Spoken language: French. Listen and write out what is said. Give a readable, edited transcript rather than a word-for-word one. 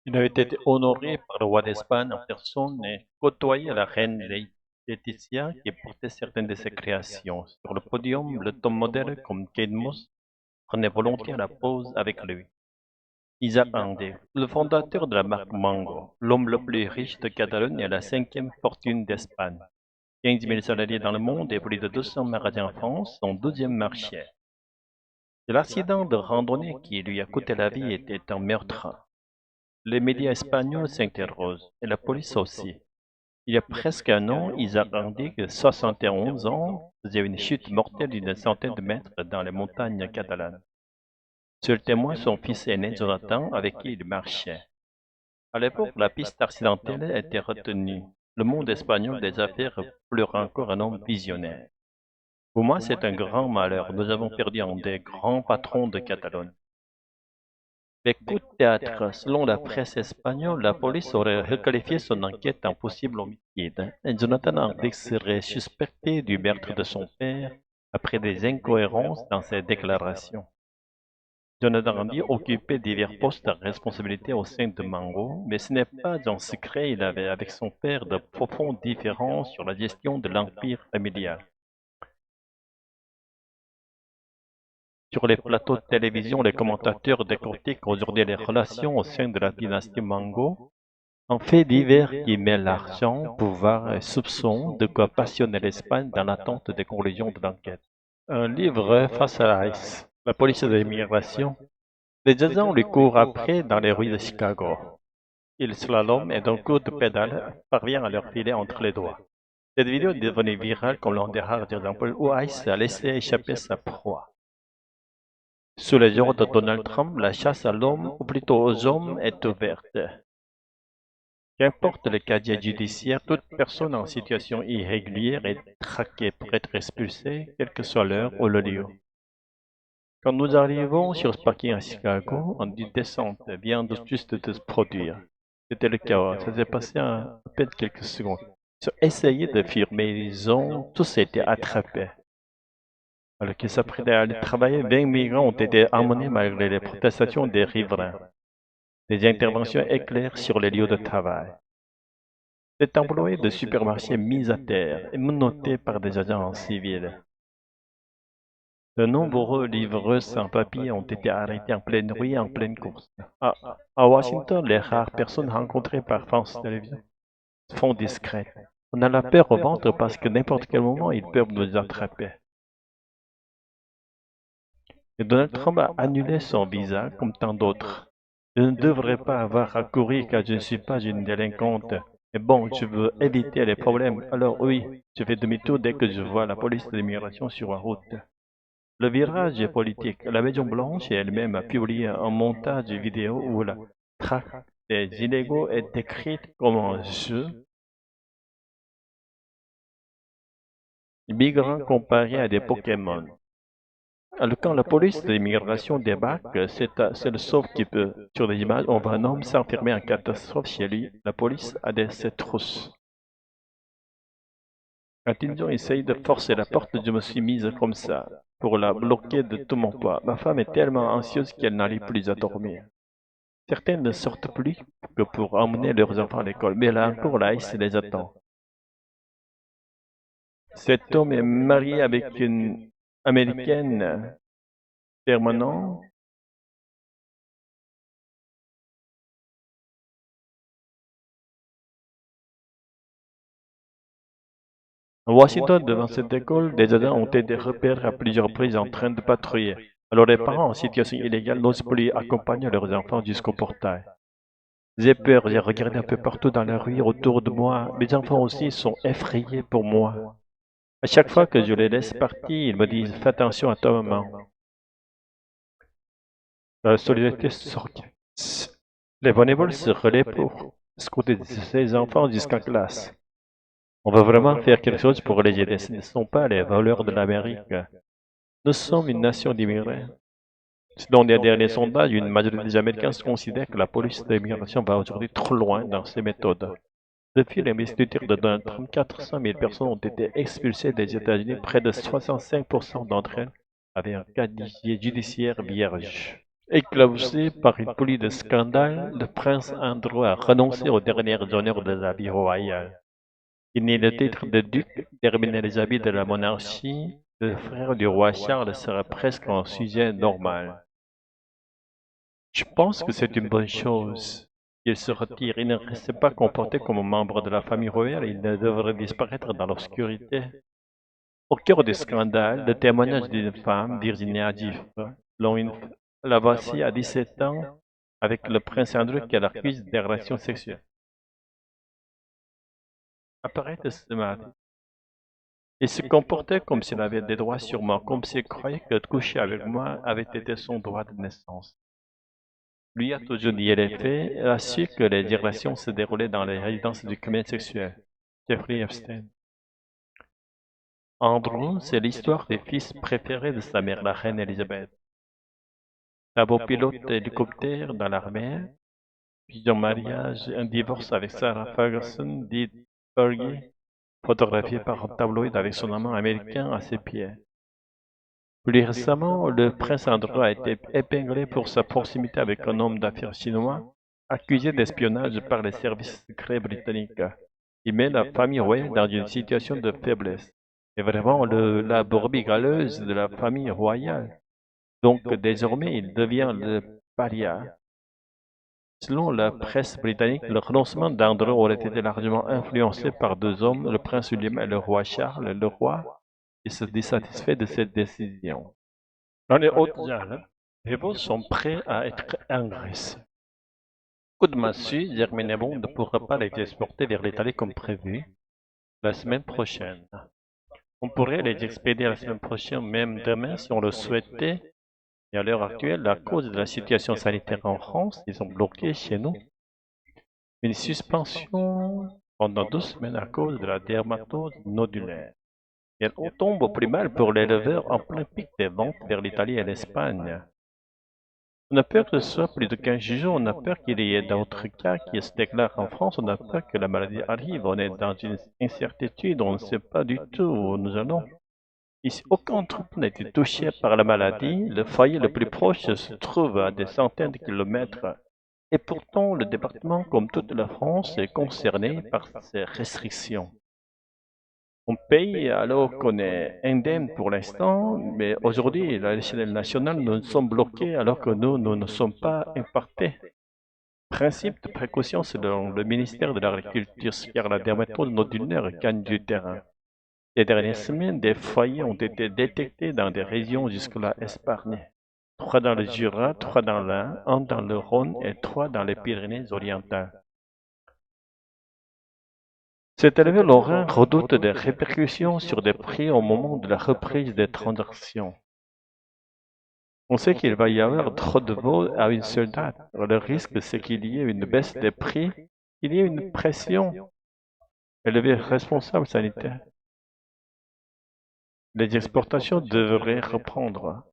Il a été honoré par le roi d'Espagne en personne et côtoyé la reine Laetitia qui portait certaines de ses créations. Sur le podium, le top modèle comme Kate Moss prenait volontiers la pose avec lui. Isaac Andé, le fondateur de la marque Mango, l'homme le plus riche de Catalogne et la cinquième fortune d'Espagne. 15 000 salariés dans le monde et plus de 200 magasins en France, son 12e marché. L'accident de randonnée qui lui a coûté la vie était un meurtre. Les médias espagnols s'interrogent, et la police aussi. Il y a presque un an, Isaac Andic, 71 ans, faisait une chute mortelle d'une centaine de mètres dans les montagnes catalanes. Seul témoin son fils aîné Jonathan, avec qui il marchait. À l'époque, la piste accidentelle était retenue. Le monde espagnol des affaires pleure encore un homme visionnaire. Pour moi, c'est un grand malheur. Nous avons perdu un des grands patrons de Catalogne. Les coups de théâtre. Selon la presse espagnole, la police aurait requalifié son enquête en possible homicide. Et Jonathan Hendricks serait suspecté du meurtre de son père après des incohérences dans ses déclarations. Jonathan Hendricks occupait divers postes de responsabilité au sein de Mango, mais ce n'est pas un secret, il avait avec son père de profondes différences sur la gestion de l'empire familial. Sur les plateaux de télévision, les commentateurs décortiquent aujourd'hui les relations au sein de la dynastie Mango, un fait divers qui mêle l'argent, pouvoir et soupçon, de quoi passionner l'Espagne dans l'attente des conclusions de l'enquête. Un livre face à l'ICE, la police de l'immigration. Les agents lui courent après dans les rues de Chicago. Il slalom et d'un coup de pédale parvient à leur filer entre les doigts. Cette vidéo est devenue virale comme l'un des rares exemples où ICE a laissé échapper sa proie. Sous les ordres de Donald Trump, la chasse à l'homme, ou plutôt aux hommes, est ouverte. Qu'importe le casier judiciaire, toute personne en situation irrégulière est traquée pour être expulsée, quelle que soit l'heure ou le lieu. Quand nous arrivons sur ce parking à Chicago, une descente vient juste de se produire. C'était le chaos, ça s'est passé en à peine quelques secondes. Ils ont essayé de fuir, mais ils ont tous été attrapés. Alors qu'ils s'apprêtaient à aller travailler, 20 migrants ont été emmenés malgré les protestations des riverains. Des interventions éclairent sur les lieux de travail. Des employés de supermarché mis à terre et menottés par des agents civils. De nombreux livreurs sans papier ont été arrêtés en pleine nuit et en pleine course. À Washington, les rares personnes rencontrées par France Télévisions se font discrètes. On a la peur au ventre parce que n'importe quel moment, ils peuvent nous attraper. Et Donald Trump a annulé son visa comme tant d'autres. Je ne devrais pas avoir à courir car je ne suis pas une délinquante. Mais bon, je veux éviter les problèmes. Alors oui, je fais demi-tour dès que je vois la police de l'immigration sur la route. Le virage est politique. La Maison Blanche elle-même a publié un montage vidéo où la traque des illégaux est décrite comme un jeu. Migrants comparés à des Pokémon. Alors, quand la police de l'immigration débarque, c'est le sauve qui peut. Sur les images, on voit un homme s'enfermer en catastrophe chez lui. La police a ses trousses. Quand ils ont essayé de forcer la porte, je me suis mise comme ça, pour la bloquer de tout mon poids. Ma femme est tellement anxieuse qu'elle n'arrive plus à dormir. Certaines ne sortent plus que pour emmener leurs enfants à l'école, mais là encore, la ICE les attend. Cet homme est marié avec une américaine permanente. À Washington, devant cette école, des agents ont été repérés à plusieurs reprises en train de patrouiller. Alors les parents en situation illégale n'osent plus accompagner leurs enfants jusqu'au portail. J'ai peur, j'ai regardé un peu partout dans la rue autour de moi. Mes enfants aussi sont effrayés pour moi. À chaque fois que je les laisse partir, ils me disent fais attention à ta maman. La solidarité s'organise. Les bénévoles se relaient pour scouter ces enfants jusqu'en classe. On veut vraiment faire quelque chose pour les aider. Ce ne sont pas les voleurs de l'Amérique. Nous sommes une nation d'immigrés. Selon les derniers sondages, une majorité des Américains considèrent que la police de l'immigration va aujourd'hui trop loin dans ses méthodes. Depuis l'investiture de Donald Trump, 400 000 personnes ont été expulsées des États-Unis. Près de 65% d'entre elles avaient un casier judiciaire vierge. Éclaboussé par une pluie de scandales, le prince Andrew a renoncé aux derniers honneurs de la vie royale. Il nie le titre de duc, terminait les habits de la monarchie, le frère du roi Charles serait presque un sujet normal. Je pense que c'est une bonne chose. Il se retire, il ne reste pas comporté comme un membre de la famille royale, il ne devrait disparaître dans l'obscurité. Au cœur des scandales, le témoignage d'une femme, Virginia Giff, la voici à 17 ans avec le prince Andrew qui l'accuse des relations sexuelles. Apparaît ce mardi. Il se comportait comme s'il avait des droits sur moi, comme s'il croyait que coucher avec moi avait été son droit de naissance. Lui a toujours nié les faits et a su que les relations se déroulaient dans les résidences du commerce sexuel. Jeffrey Epstein. Andrew, c'est l'histoire des fils préférés de sa mère, la reine Elisabeth. Un beau pilote d'hélicoptère dans l'armée, puis un mariage, un divorce avec Sarah Ferguson, dite Fergie, photographié par un tabloïd avec son amant américain à ses pieds. Plus récemment, le prince Andrew a été épinglé pour sa proximité avec un homme d'affaires chinois, accusé d'espionnage par les services secrets britanniques. Il met la famille royale dans une situation de faiblesse. C'est vraiment la brebis galeuse de la famille royale. Donc désormais, il devient le paria. Selon la presse britannique, le renoncement d'Andrew aurait été largement influencé par deux hommes, le prince William et le roi Charles. Le roi est dissatisfait de cette décision. Dans les Hautes-Alpes, les veaux sont prêts à être engraissés. Coup de massue, Germinebon ne pourra pas les exporter vers l'Italie comme prévu la semaine prochaine. On pourrait les expédier la semaine prochaine, même demain, si on le souhaitait. Et à l'heure actuelle, à cause de la situation sanitaire en France, ils sont bloqués chez nous. Une suspension pendant 2 semaines à cause de la dermatose nodulaire. Et elle tombe au plus mal pour l'éleveur en plein pic des ventes vers l'Italie et l'Espagne. On a peur que ce soit plus de 15 jours, on a peur qu'il y ait d'autres cas qui se déclarent en France, on a peur que la maladie arrive, on est dans une incertitude, on ne sait pas du tout où nous allons. Ici, aucun troupeau n'a été touché par la maladie, le foyer le plus proche se trouve à des centaines de kilomètres. Et pourtant, le département, comme toute la France, est concerné par ces restrictions. On paye alors qu'on est indemne pour l'instant, mais aujourd'hui, à l'échelle nationale, nous sommes bloqués alors que nous ne sommes pas impactés. Principe de précaution selon le ministère de l'Agriculture, car la dermatose nodulaire gagne du terrain. Ces dernières semaines, des foyers ont été détectés dans des régions jusque-là épargnées. 3 dans le Jura, 3 dans l'Ain, 1 dans le Rhône et 3 dans les Pyrénées-Orientales. Cet élevé lorrain redoute des répercussions sur des prix au moment de la reprise des transactions. On sait qu'il va y avoir trop de vols à une seule date. Le risque, c'est qu'il y ait une baisse des prix, qu'il y ait une pression élevée responsable sanitaire. Les exportations devraient reprendre.